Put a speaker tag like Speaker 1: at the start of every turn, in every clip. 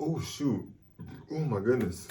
Speaker 1: Oh, shoot. Oh, my goodness.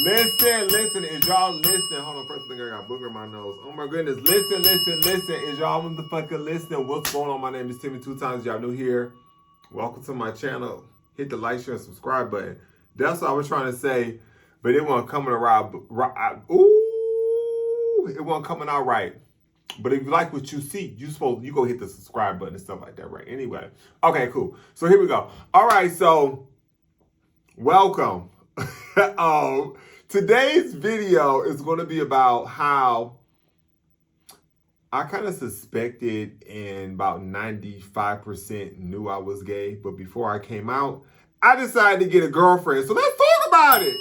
Speaker 1: Listen, is y'all listening? Hold on, first thing I got booger in my nose. Oh my goodness, listen, is y'all motherfucking listening? What's going on? My name is Timmy 2Times. Y'all new here. Welcome to my channel. Hit the like, share, and subscribe button. That's what I was trying to say, but it wasn't coming around. It wasn't coming out right. But if you like what you see, you go hit the subscribe button and stuff like that, right? Anyway, okay, cool. So here we go. All right, so welcome. Today's video is going to be about how I kind of suspected and about 95% knew I was gay, but before I came out, I decided to get a girlfriend. So let's talk about it.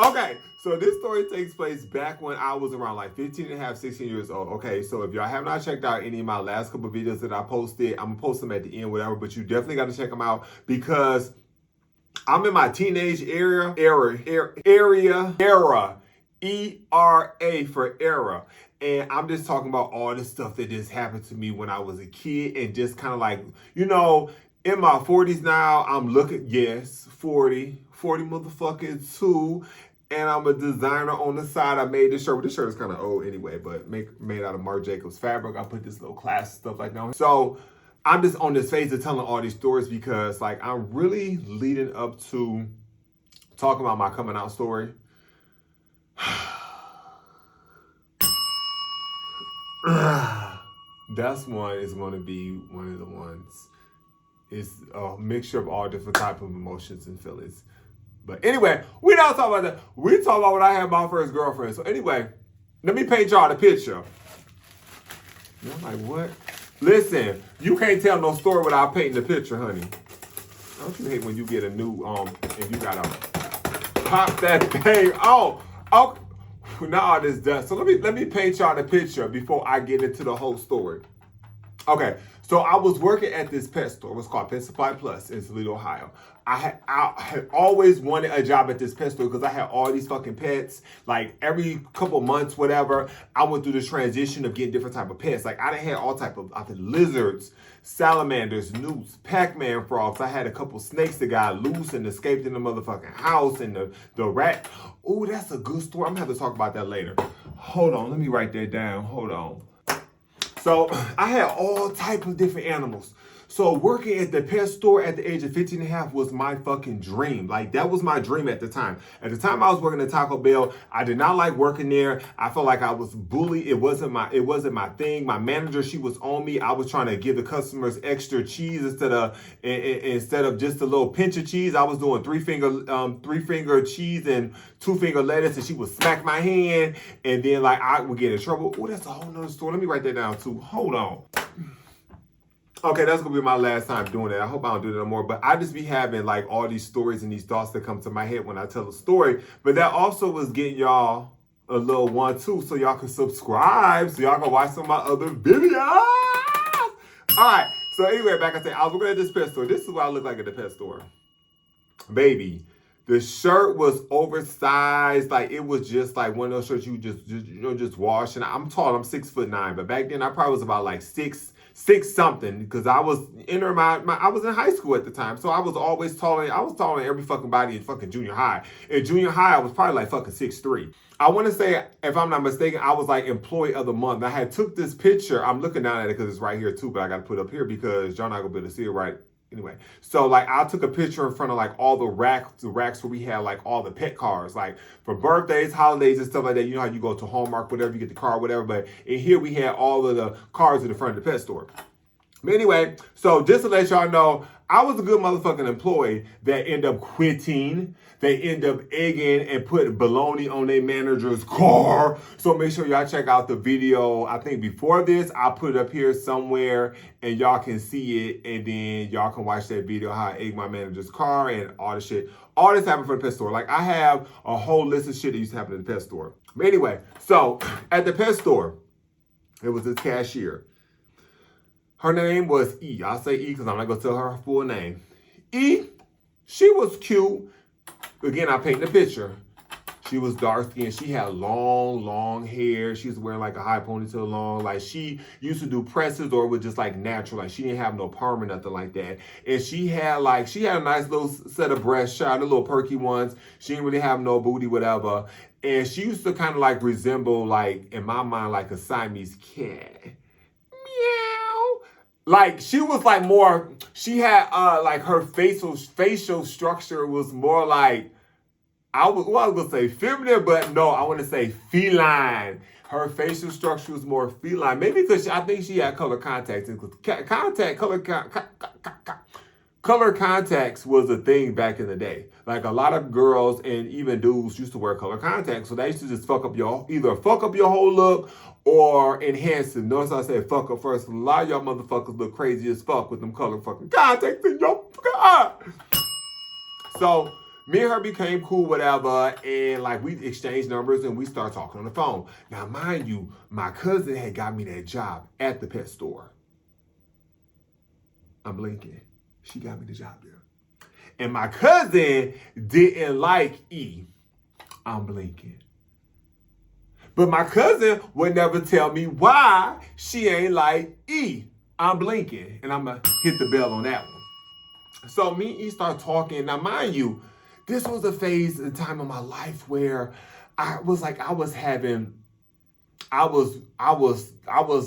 Speaker 1: Okay, so this story takes place back when I was around like 15 and a half, 16 years old. Okay, so if y'all have not checked out any of my last couple of videos that I posted, I'm going to post them at the end, whatever, but you definitely got to check them out because I'm in my teenage era, E-R-A for era. And I'm just talking about all the stuff that just happened to me when I was a kid and just kind of like, you know, in my 40s now, I'm looking, yes, 40 motherfucking two. And I'm a designer on the side. I made this shirt. This shirt is kind of old anyway, but made out of Marc Jacobs fabric. I put this little class stuff like that. So I'm just on this phase of telling all these stories because like I'm really leading up to talking about my coming out story. That's one is going to be one of the ones. It's a mixture of all different types of emotions and feelings. But anyway, we don't talk about that. We talk about when I had my first girlfriend. So anyway, let me paint y'all the picture. And I'm like, what? Listen, you can't tell no story without painting the picture, honey. Don't you hate when you get a new, and you gotta pop that thing? Oh, now all this done. So let me paint y'all the picture before I get into the whole story. Okay, so I was working at this pet store. It was called Pet Supply Plus in Toledo, Ohio. I had always wanted a job at this pet store because I had all these fucking pets. Like every couple months, whatever, I went through this transition of getting different type of pets. Like I done had all type of lizards, salamanders, newts, Pac-Man frogs. I had a couple snakes that got loose and escaped in the motherfucking house, and the rat. Oh, that's a good story. I'm gonna have to talk about that later. Hold on, let me write that down. Hold on. So I had all type of different animals. So working at the pet store at the age of 15 and a half was my fucking dream. Like that was my dream at the time. At the time I was working at Taco Bell, I did not like working there. I felt like I was bullied. It wasn't my thing. My manager, she was on me. I was trying to give the customers extra cheese instead of just a little pinch of cheese. I was doing three finger cheese and 2-finger lettuce, and she would smack my hand, and then like I would get in trouble. Oh, that's a whole nother story. Let me write that down too. Hold on. Okay, that's gonna be my last time doing it. I hope I don't do that no more. But I just be having like all these stories and these thoughts that come to my head when I tell a story. But that also was getting y'all a little 1-2 so y'all can subscribe, so y'all can watch some of my other videos. All right. So anyway, back I said, I was working at this pet store. This is what I look like at the pet store. Baby, the shirt was oversized. Like it was just like one of those shirts you just wash. And I'm tall. I'm 6'9", but back then I probably was about like six something because I was I was in high school at the time, so I was always taller. I was taller than every fucking body in fucking junior high. In junior high, I was probably like fucking 6'3". I want to say, if I'm not mistaken, I was like employee of the month. I had took this picture. I'm looking down at it because it's right here too, but I got to put it up here because y'all not gonna be able to see it right. Anyway, so like I took a picture in front of like all the racks where we had like all the pet cars, like for birthdays, holidays, and stuff like that. You know how you go to Hallmark, whatever, you get the car, whatever. But in here we had all of the cars in the front of the pet store. But anyway, so just to let y'all know, I was a good motherfucking employee that ended up quitting. They end up egging and putting baloney on their manager's car. So make sure y'all check out the video. I think before this, I'll put it up here somewhere and y'all can see it. And then y'all can watch that video, how I egged my manager's car and all the shit. All this happened for the pet store. Like I have a whole list of shit that used to happen at the pet store. But anyway, so at the pet store, it was this cashier. Her name was E. I'll say E because I'm not going to tell her full name. E, she was cute. Again, I paint the picture. She was dark skinned. She had long hair. She was wearing like a high ponytail long. Like she used to do presses or was just like natural. Like she didn't have no perm or nothing like that. And she had a nice little set of breasts, shot, the little perky ones. She didn't really have no booty, whatever. And she used to kind of like resemble, like, in my mind, like a Siamese cat. Meow. Like she was like more, she had like her facial structure was more like, I was gonna say feminine, but no, I want to say feline. Her facial structure was more feline. Maybe because I think she had color contacts. Color contacts was a thing back in the day. Like a lot of girls and even dudes used to wear color contacts. So they used to just either fuck up your whole look or enhance it. Notice I said fuck up first. A lot of y'all motherfuckers look crazy as fuck with them color fucking contacts in your eye. So me and her became cool, whatever, and like we exchanged numbers and we started talking on the phone. Now, mind you, my cousin had got me that job at the pet store. I'm blinking. She got me the job there. And my cousin didn't like E. I'm blinking. But my cousin would never tell me why she ain't like E. I'm blinking. And I'm going to hit the bell on that one. So me and E start talking. Now, mind you, this was a phase in time of my life where I was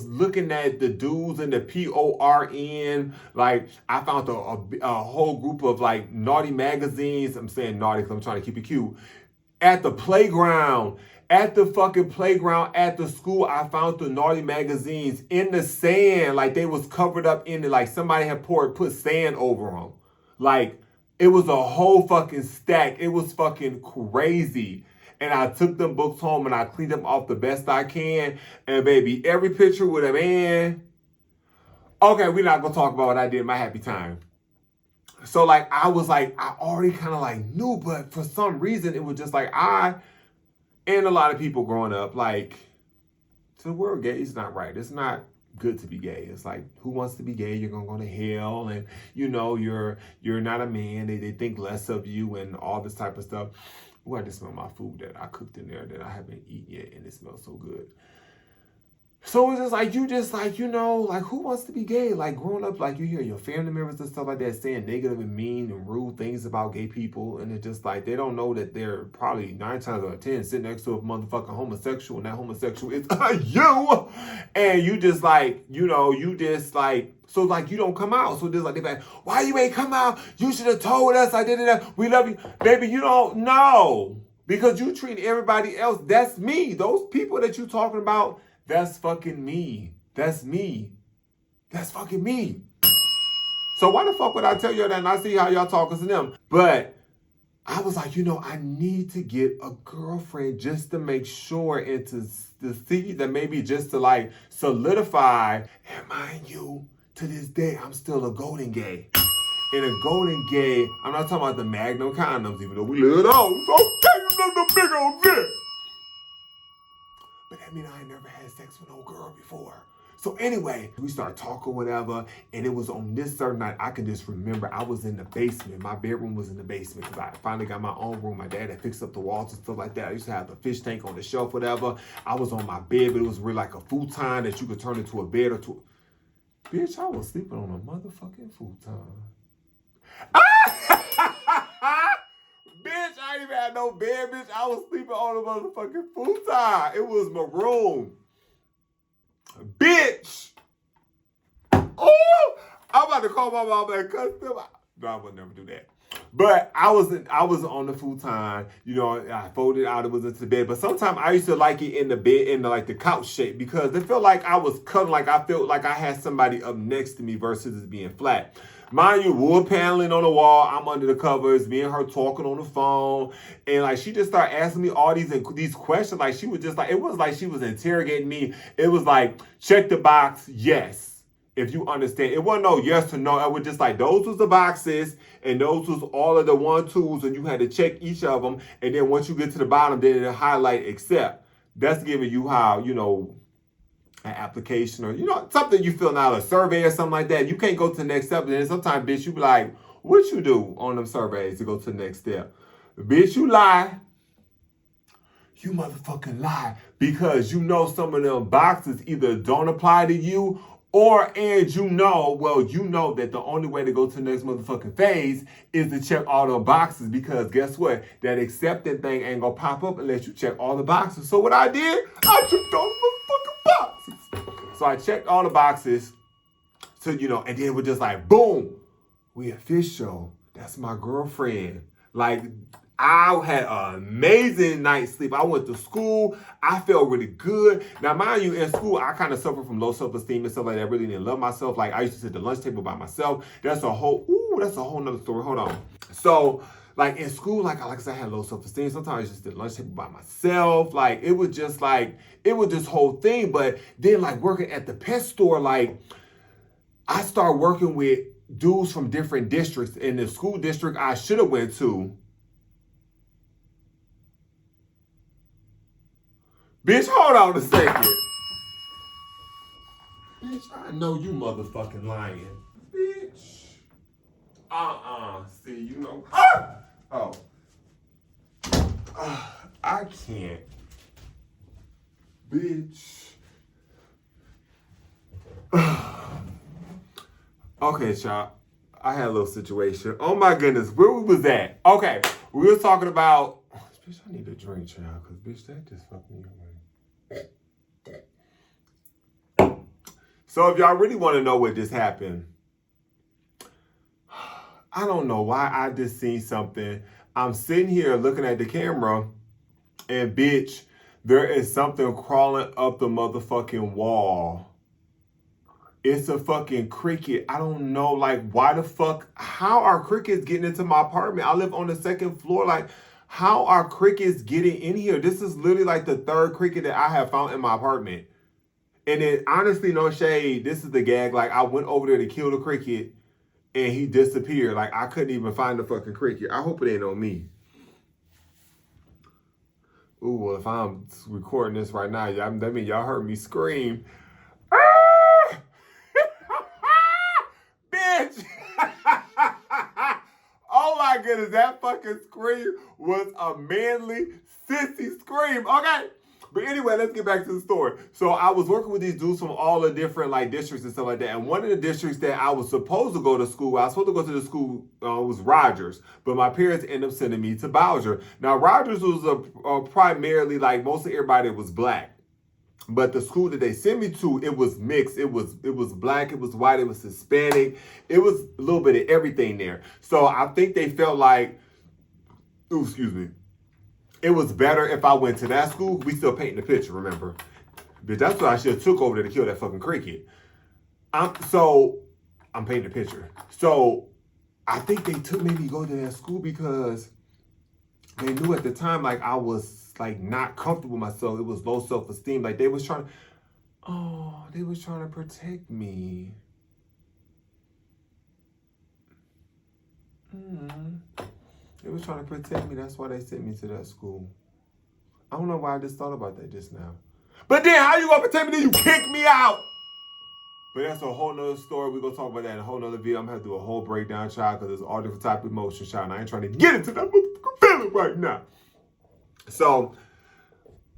Speaker 1: looking at the dudes in the PORN. Like I found a whole group of like naughty magazines. I'm saying naughty because I'm trying to keep it cute. At the playground, at the fucking playground, at the school, I found the naughty magazines in the sand. Like they was covered up in it. Like somebody had put sand over them. Like it was a whole fucking stack. It was fucking crazy. And I took them books home and I cleaned them off the best I can. And baby, every picture with a man. Okay, we're not gonna talk about what I did in my happy time. So like I already kind of like knew, but for some reason it was just like and a lot of people growing up, like, to the world, gay is not right. It's not good to be gay. It's like, who wants to be gay? You're gonna go to hell, and you know you're not a man. They think less of you and all this type of stuff. Ooh, I just smell my food that I cooked in there that I haven't eaten yet, and it smells so good. So it's just like, who wants to be gay? Like growing up, like you hear your family members and stuff like that saying negative and mean and rude things about gay people. And it's just like, they don't know that they're probably 9 times out of 10 sitting next to a motherfucking homosexual. And that homosexual is you. And you just like, so like you don't come out. So there's like, they're like, why you ain't come out? You should have told us. I did it. We love you. Baby, you don't know. Because you treat everybody else. That's me. Those people that you talking about, that's fucking me. That's me. That's fucking me. So why the fuck would I tell you that and I see how y'all talking to them? But I was like, I need to get a girlfriend just to make sure and to see that maybe just to like solidify. And mind you, to this day, I'm still a golden gay. And a golden gay, I'm not talking about the Magnum condoms, even though we live it on. Okay, I'm the big old dick. But that means I ain't never had sex with no girl before. So anyway, we started talking, whatever, and it was on this certain night, I can just remember I was in the basement. My bedroom was in the basement because I finally got my own room. My dad had fixed up the walls and stuff like that. I used to have the fish tank on the shelf, whatever. I was on my bed, but it was really like a futon that you could turn into a bed or two. Bitch, I was sleeping on a motherfucking futon. Bitch, I ain't even had no bed, bitch. I was sleeping on a motherfucking futon. It was maroon. Bitch. Oh, I'm about to call my mom and cuss them. No, I would never do that. But I was on the futon. I folded out. It was into the bed. But sometimes I used to like it in the bed, in the couch shape, because it felt like I was cuddling. Like I felt like I had somebody up next to me versus it being flat. Mind you, wood paneling on the wall. I'm under the covers. Me and her talking on the phone, and like she just started asking me all these questions. Like she was just like, it was like she was interrogating me. It was like, check the box, yes, if you understand. It wasn't no yes or no. It was just like, those was the boxes, and those was all of the 1-2s, and you had to check each of them. And then once you get to the bottom, then it highlight accept. That's giving you how an application or something you fill out, a survey or something like that. You can't go to the next step. And then sometimes, bitch, you be like, what you do on them surveys to go to the next step? Bitch, you lie. you motherfucking lie. Because you know some of them boxes either don't apply to you and you know that the only way to go to the next motherfucking phase is to check all the boxes, because guess what? That accepting thing ain't gonna pop up unless you check all the boxes. So what I did, I checked all the motherfucking boxes. So I checked all the boxes, so and then it was just like, boom, we official. That's my girlfriend. Like, I had an amazing night's sleep. I went to school. I felt really good. Now, mind you, in school, I kind of suffered from low self-esteem and stuff like that. I really didn't love myself. Like, I used to sit at the lunch table by myself. That's a whole nother story. Hold on. So, like, in school, like I said, I had low self-esteem. Sometimes I used to sit at the lunch table by myself. Like, it was this whole thing. But then, like, working at the pet store, like, I started working with dudes from different districts. In the school district I should have went to, bitch, hold on a second. Bitch, I know you motherfucking lying. Bitch. See, you know. Oh. I can't. Bitch. Okay, y'all. I had a little situation. Oh my goodness, where we was at? Okay, we was talking about. Bitch, I need a drink, child, because bitch, that just fucked me up. So if y'all really want to know what just happened, I don't know why I just seen something. I'm sitting here looking at the camera, and bitch, there is something crawling up the motherfucking wall. It's a fucking cricket. I don't know, like, why the fuck, how are crickets getting into my apartment? I live on the second floor. Like, how are crickets getting in here? This is literally like the third cricket that I have found in my apartment. And then, honestly, no shade, this is the gag. Like, I went over there to kill the cricket, and he disappeared. Like, I couldn't even find the fucking cricket. I hope it ain't on me. Ooh, well, if I'm recording this right now, that means y'all heard me scream. Bitch! Oh my goodness, that fucking scream was a manly, sissy scream, okay? But anyway, let's get back to the story. So I was working with these dudes from all the different like districts and stuff like that. And one of the districts that I was supposed to go to school, I was supposed to go to the school, was Rogers. But my parents ended up sending me to Bowser. Now, Rogers was primarily like mostly everybody was black. But the school that they sent me to, it was mixed. It was black, it was white, it was Hispanic. It was a little bit of everything there. So I think they felt like, it was better if I went to that school. We still painting the picture, remember? But that's what I should have took over there to kill that fucking cricket. I'm painting the picture. So I think they took me to go to that school because they knew at the time like I was like not comfortable with myself. It was low self-esteem. Like they was trying to protect me. They was trying to protect me. That's why they sent me to that school. I don't know why I just thought about that just now. But then how you gonna protect me? Then you kick me out. But that's a whole nother story. We're gonna talk about that in a whole nother video. I'm gonna have to do a whole breakdown, child, because there's all different type of emotions, child. And I ain't trying to get into that motherfucking feeling right now. So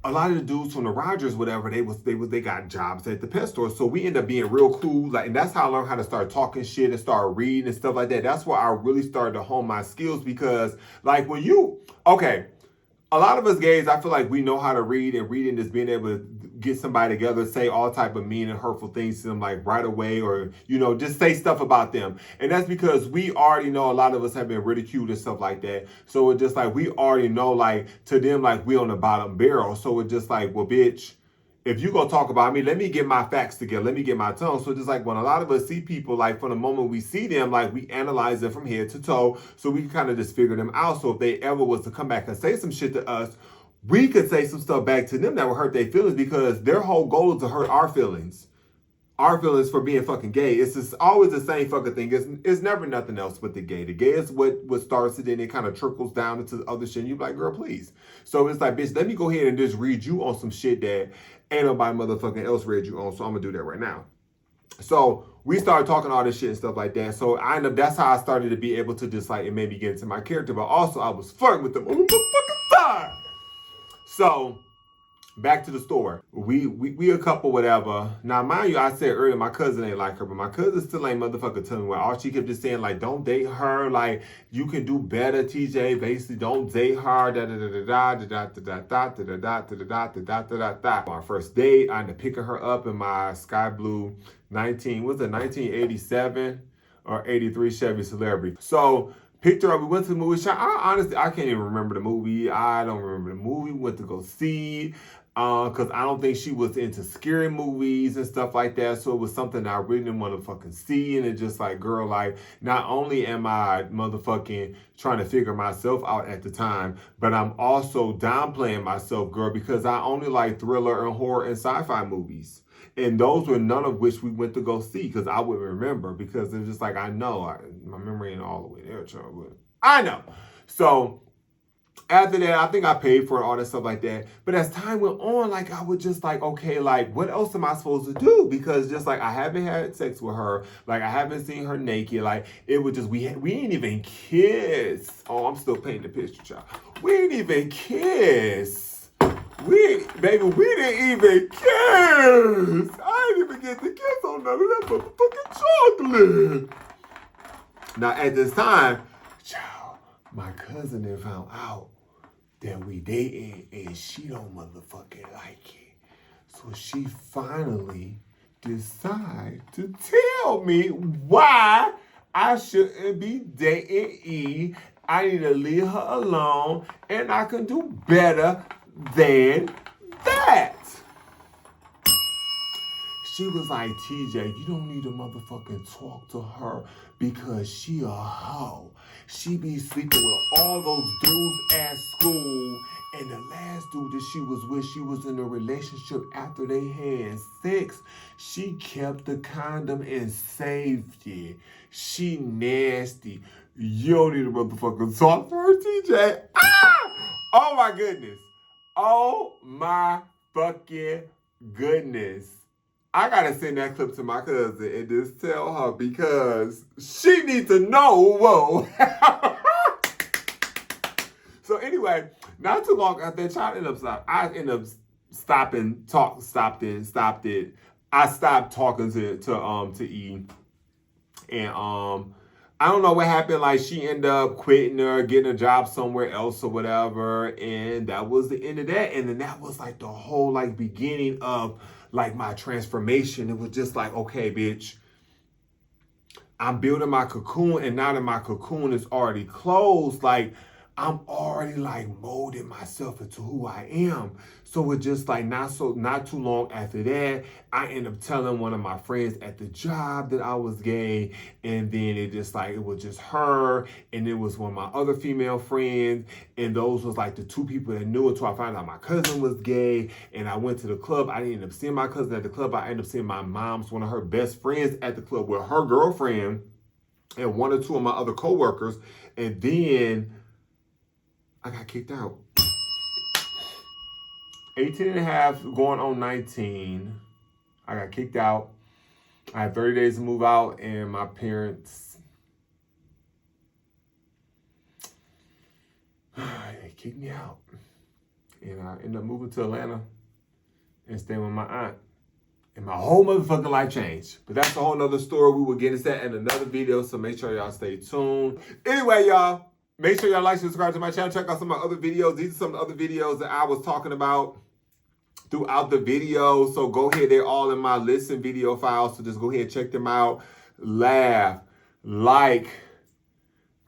Speaker 1: a lot of the dudes from the Rogers, whatever, they got jobs at the pet store. So we end up being real cool. Like, and that's how I learned how to start talking shit and start reading and stuff like that. That's where I really started to hone my skills because, like, a lot of us gays, I feel like we know how to read, and reading is being able to get somebody together, say all type of mean and hurtful things to them like right away, or, just say stuff about them. And that's because we already know a lot of us have been ridiculed and stuff like that. So it's just like, we already know, like, to them, like, we on the bottom barrel. So it's just like, well, bitch, if you gonna talk about me, let me get my facts together. Let me get my tongue. So just like when a lot of us see people, like from the moment we see them, like we analyze them from head to toe, so we can kind of just figure them out. So if they ever was to come back and say some shit to us, we could say some stuff back to them that would hurt their feelings, because their whole goal is to hurt our feelings. Our feelings for being fucking gay. It's just always the same fucking thing. It's never nothing else but the gay. The gay is what starts it, and it kind of trickles down into the other shit. And you're like, girl, please. So it's like, bitch, let me go ahead and just read you on some shit that ain't nobody motherfucking else read you on. So I'm gonna do that right now. So we started talking all this shit and stuff like that. So that's how I started to be able to just like, it made me get into my character. But also I was flirting with them on the motherfucking side. So back to the store. We a couple, whatever. Now, mind you, I said earlier my cousin ain't like her, but my cousin still ain't motherfucker telling me what. All she kept just saying, like, don't date her. Like, you can do better, TJ. Basically, don't date her. Da da da da da da da da da da da da da da da da. My first date, I ended up picking her up in my sky blue 1987 or 83 Chevy Celebrity. So picked her up. We went to the movie shop. Honestly, I can't even remember the movie. I don't remember the movie. We went to go see because I don't think she was into scary movies and stuff like that. So it was something I really didn't want to fucking see. And it's just like, girl, like, not only am I motherfucking trying to figure myself out at the time, but I'm also downplaying myself, girl, because I only like thriller and horror and sci-fi movies. And those were none of which we went to go see because I would remember, because it's just like, I know my memory ain't all the way there, child, but I know. So after that, I think I paid for it, all that stuff like that. But as time went on, like, I would just like, okay, like, what else am I supposed to do? Because just like, I haven't had sex with her. Like, I haven't seen her naked. Like, it was just, we ain't even kiss. Oh, I'm still painting the picture, child. We ain't even kiss. Baby, we didn't even kiss. I didn't even get to kiss on none of that motherfucking chocolate. Now, at this time, child, my cousin had found out that we dating and she don't motherfucking like it. So she finally decided to tell me why I shouldn't be dating E. I need to leave her alone and I can do better than that. She was like, TJ, you don't need to motherfucking talk to her because she a hoe. She be sleeping with all those dudes at school. And the last dude that she was with, she was in a relationship after they had sex. She kept the condom and saved it. She nasty. You don't need to motherfucking talk to her, TJ. Ah! Oh my goodness. Oh my fucking goodness. I gotta send that clip to my cousin and just tell her because she needs to know. Whoa. So anyway, not too long after that, I ended up stopped it. I stopped talking to E, and I don't know what happened. Like, she ended up quitting or getting a job somewhere else or whatever, and that was the end of that. And then that was like the whole like beginning of like my transformation. It was just like, okay, bitch, I'm building my cocoon, and now that my cocoon is already closed, like, I'm already like molding myself into who I am. So it's just like not too long after that, I ended up telling one of my friends at the job that I was gay. And then it was just her. And it was one of my other female friends. And those was like the two people that knew it. So I found out my cousin was gay. And I went to the club. I didn't end up seeing my cousin at the club. I ended up seeing my mom's, one of her best friends at the club with her girlfriend and one or two of my other coworkers. And then I got kicked out. 18 and a half, going on 19. I got kicked out. I had 30 days to move out, and my parents, they kicked me out. And I ended up moving to Atlanta and staying with my aunt. And my whole motherfucking life changed. But that's a whole nother story. We will get into that in another video, so make sure y'all stay tuned. Anyway, y'all, make sure y'all like and subscribe to my channel. Check out some of my other videos. These are some of the other videos that I was talking about throughout the video. So go ahead. They're all in my listen video files. So just go ahead and check them out. Laugh. Like.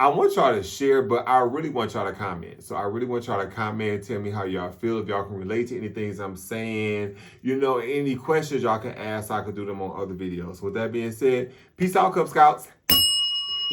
Speaker 1: I want y'all to share, but I really want y'all to comment. So I really want y'all to comment. Tell me how y'all feel. If y'all can relate to any things I'm saying. You know, any questions y'all can ask. I could do them on other videos. With that being said, peace out, Cub Scouts.